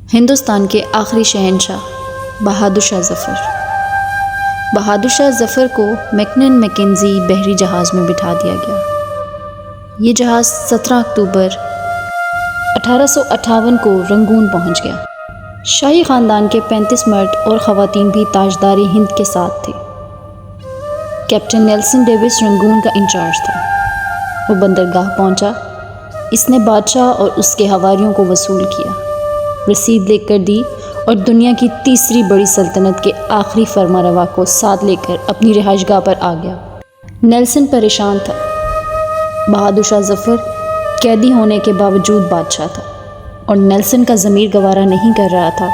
ہندوستان کے آخری شہنشاہ بہادر شاہ ظفر۔ بہادر شاہ ظفر کو میکنن میکنزی بحری جہاز میں بٹھا دیا گیا۔ یہ جہاز 17 اکتوبر 1858 کو رنگون پہنچ گیا۔ شاہی خاندان کے 35 مرد اور خواتین بھی تاجدار ہند کے ساتھ تھے۔ کیپٹن نیلسن ڈیوس رنگون کا انچارج تھا۔ وہ بندرگاہ پہنچا۔ اس نے بادشاہ اور اس کے حواریوں کو وصول کیا، رسید لے کر دی اور دنیا کی تیسری بڑی سلطنت کے آخری فرما روا کو ساتھ لے کر اپنی رہائش گاہ پر آ گیا۔ نیلسن پریشان تھا۔ بہادر شاہ ظفر قیدی ہونے کے باوجود بادشاہ تھا اور نیلسن کا ضمیر گوارا نہیں کر رہا تھا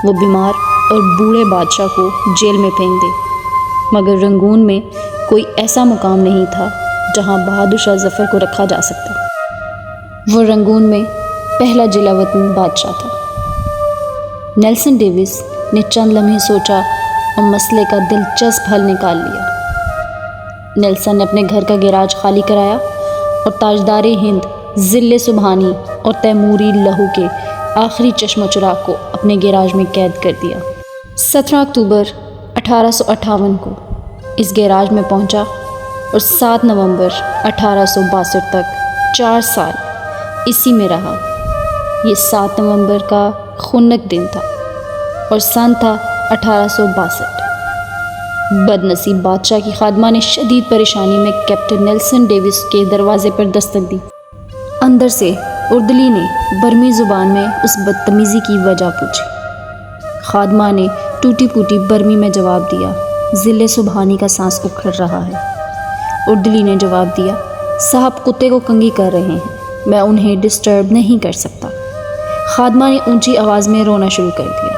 وہ بیمار اور بوڑھے بادشاہ کو جیل میں پھینک دے، مگر رنگون میں کوئی ایسا مقام نہیں تھا جہاں بہادر شاہ ظفر کو رکھا جا سکتا۔ وہ رنگون میں پہلا جلا وطن بادشاہ تھا۔ نیلسن ڈیوس نے چند لمحے سوچا اور مسئلے کا دلچسپ حل نکال لیا۔ نیلسن نے اپنے گھر کا گیراج خالی کرایا اور تاجدار ہند ضلع سبحانی اور تیموری لہو کے آخری چشم و چراغ کو اپنے گیراج میں قید کر دیا۔ 17 اکتوبر 1858 کو اس گیراج میں پہنچا اور 7 نومبر 1862 تک 4 سال اسی میں رہا۔ یہ 7 نومبر کا خنک دن تھا اور سن تھا 1862۔ بد نصیب بادشاہ کی خادمہ نے شدید پریشانی میں کیپٹن نیلسن ڈیوس کے دروازے پر دستک دی۔ اندر سے اردلی نے برمی زبان میں اس بدتمیزی کی وجہ پوچھی۔ خادمہ نے ٹوٹی پھوٹی برمی میں جواب دیا، ضلع سبحانی کا سانس اکھڑ رہا ہے۔ اردلی نے جواب دیا، صاحب کتے کو کنگھی کر رہے ہیں، میں انہیں ڈسٹرب نہیں کر سکتا۔ خادمہ نے اونچی آواز میں رونا شروع کر دیا۔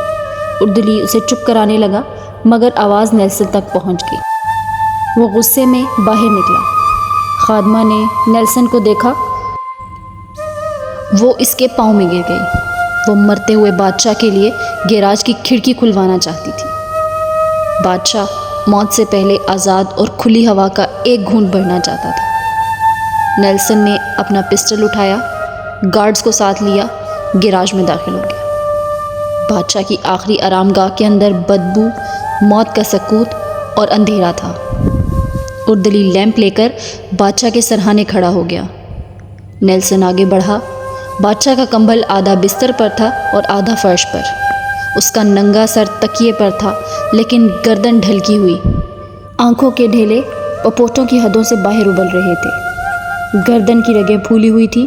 اردلی اسے چپ کرانے لگا مگر آواز نیلسن تک پہنچ گئی۔ وہ غصے میں باہر نکلا۔ خادمہ نے نیلسن کو دیکھا، وہ اس کے پاؤں میں گر گئی۔ وہ مرتے ہوئے بادشاہ کے لیے گیراج کی کھڑکی کھلوانا چاہتی تھی۔ بادشاہ موت سے پہلے آزاد اور کھلی ہوا کا ایک گھونٹ بھرنا چاہتا تھا۔ نیلسن نے اپنا پسٹل اٹھایا، گارڈز کو ساتھ لیا، گیراج میں داخل ہو گیا۔ بادشاہ کی آخری آرام گاہ کے اندر بدبو، موت کا سکوت اور اندھیرا تھا۔ اردلی لیمپ لے کر بادشاہ کے سرہانے کھڑا ہو گیا۔ نیلسن آگے بڑھا۔ بادشاہ کا کمبل آدھا بستر پر تھا اور آدھا فرش پر۔ اس کا ننگا سر تکیے پر تھا لیکن گردن ڈھلکی ہوئی۔ آنکھوں کے ڈھیلے پپوٹوں کی حدوں سے باہر ابل رہے تھے۔ گردن کی رگیں پھولی ہوئی تھیں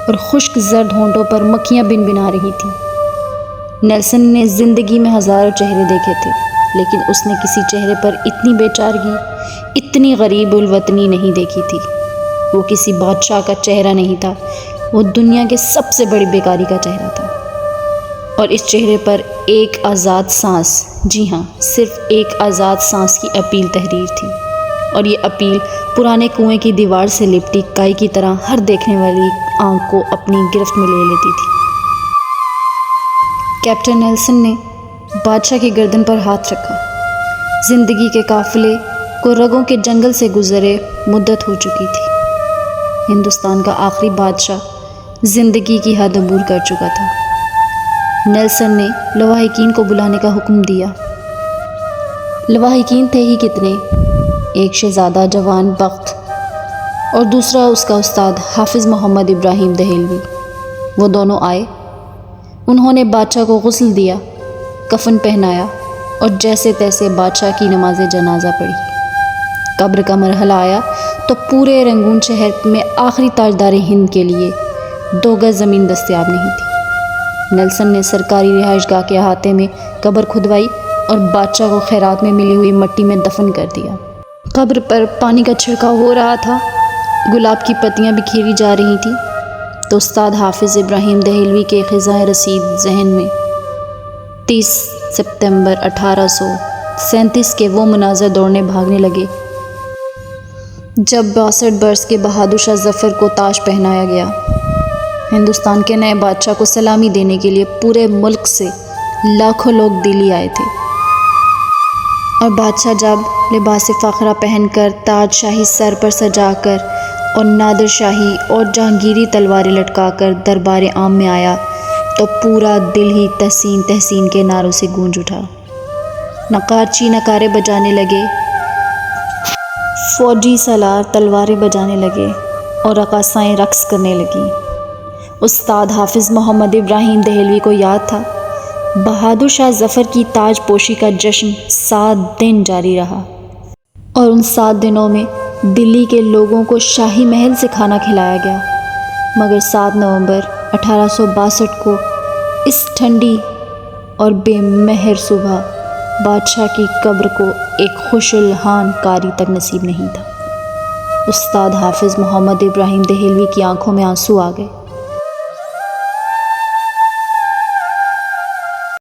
اور خشک زرد ہونٹوں پر مکھیاں بن بنا رہی تھیں۔ نیلسن نے زندگی میں ہزاروں چہرے دیکھے تھے لیکن اس نے کسی چہرے پر اتنی بے چارگی، اتنی غریب الوطنی نہیں دیکھی تھی۔ وہ کسی بادشاہ کا چہرہ نہیں تھا، وہ دنیا کے سب سے بڑی بیکاری کا چہرہ تھا۔ اور اس چہرے پر ایک آزاد سانس، جی ہاں صرف ایک آزاد سانس کی اپیل تحریر تھی، اور یہ اپیل پرانے کنویں کی دیوار سے لپٹی کائی کی طرح ہر دیکھنے والی آنکھ کو اپنی گرفت میں لے لیتی تھی۔ کیپٹن نیلسن نے بادشاہ کی گردن پر ہاتھ رکھا۔ زندگی کے قافلے کو رگوں کے جنگل سے گزرے مدت ہو چکی تھی۔ ہندوستان کا آخری بادشاہ زندگی کی حد عبور کر چکا تھا۔ نیلسن نے لواحقین کو بلانے کا حکم دیا۔ لواحقین تھے ہی کتنے، ایک شہزادہ جوان بخت اور دوسرا اس کا استاد حافظ محمد ابراہیم دہلوی۔ وہ دونوں آئے۔ انہوں نے بادشاہ کو غسل دیا، کفن پہنایا اور جیسے تیسے بادشاہ کی نماز جنازہ پڑھی۔ قبر کا مرحلہ آیا تو پورے رنگون شہر میں آخری تاجدار ہند کے لیے 2 گز زمین دستیاب نہیں تھی۔ نیلسن نے سرکاری رہائش گاہ کے احاطے میں قبر کھدوائی اور بادشاہ کو خیرات میں ملی ہوئی مٹی میں دفن کر دیا۔ قبر پر پانی کا چھڑکاؤ ہو رہا تھا، گلاب کی پتیاں بکھیری جا رہی تھیں تو استاد حافظ ابراہیم دہلوی کے خزائے رسید ذہن میں 30 ستمبر 1837 کے وہ مناظر دوڑنے بھاگنے لگے جب 62 برس کے بہادر شاہ ظفر کو تاج پہنایا گیا۔ ہندوستان کے نئے بادشاہ کو سلامی دینے کے لیے پورے ملک سے لاکھوں لوگ دلی آئے تھے، اور بادشاہ جب لباس فاخرہ پہن کر، تاج شاہی سر پر سجا کر اور نادر شاہی اور جہانگیری تلواریں لٹکا کر دربار عام میں آیا تو پورا دل ہی تحسین تحسین کے نعروں سے گونج اٹھا۔ نقارچی نعرے بجانے لگے، فوجی سالار تلواریں بجانے لگے اور رقاصائیں رقص کرنے لگیں۔ استاد حافظ محمد ابراہیم دہلوی کو یاد تھا، بہادر شاہ ظفر کی تاج پوشی کا جشن 7 دن جاری رہا، اور ان 7 دنوں میں دلی کے لوگوں کو شاہی محل سے کھانا کھلایا گیا۔ مگر 7 نومبر 1862 کو اس ٹھنڈی اور بے مہر صبح بادشاہ کی قبر کو ایک خوش الحان کاری تک نصیب نہیں تھا۔ استاد حافظ محمد ابراہیم دہلوی کی آنکھوں میں آنسو آ گئے۔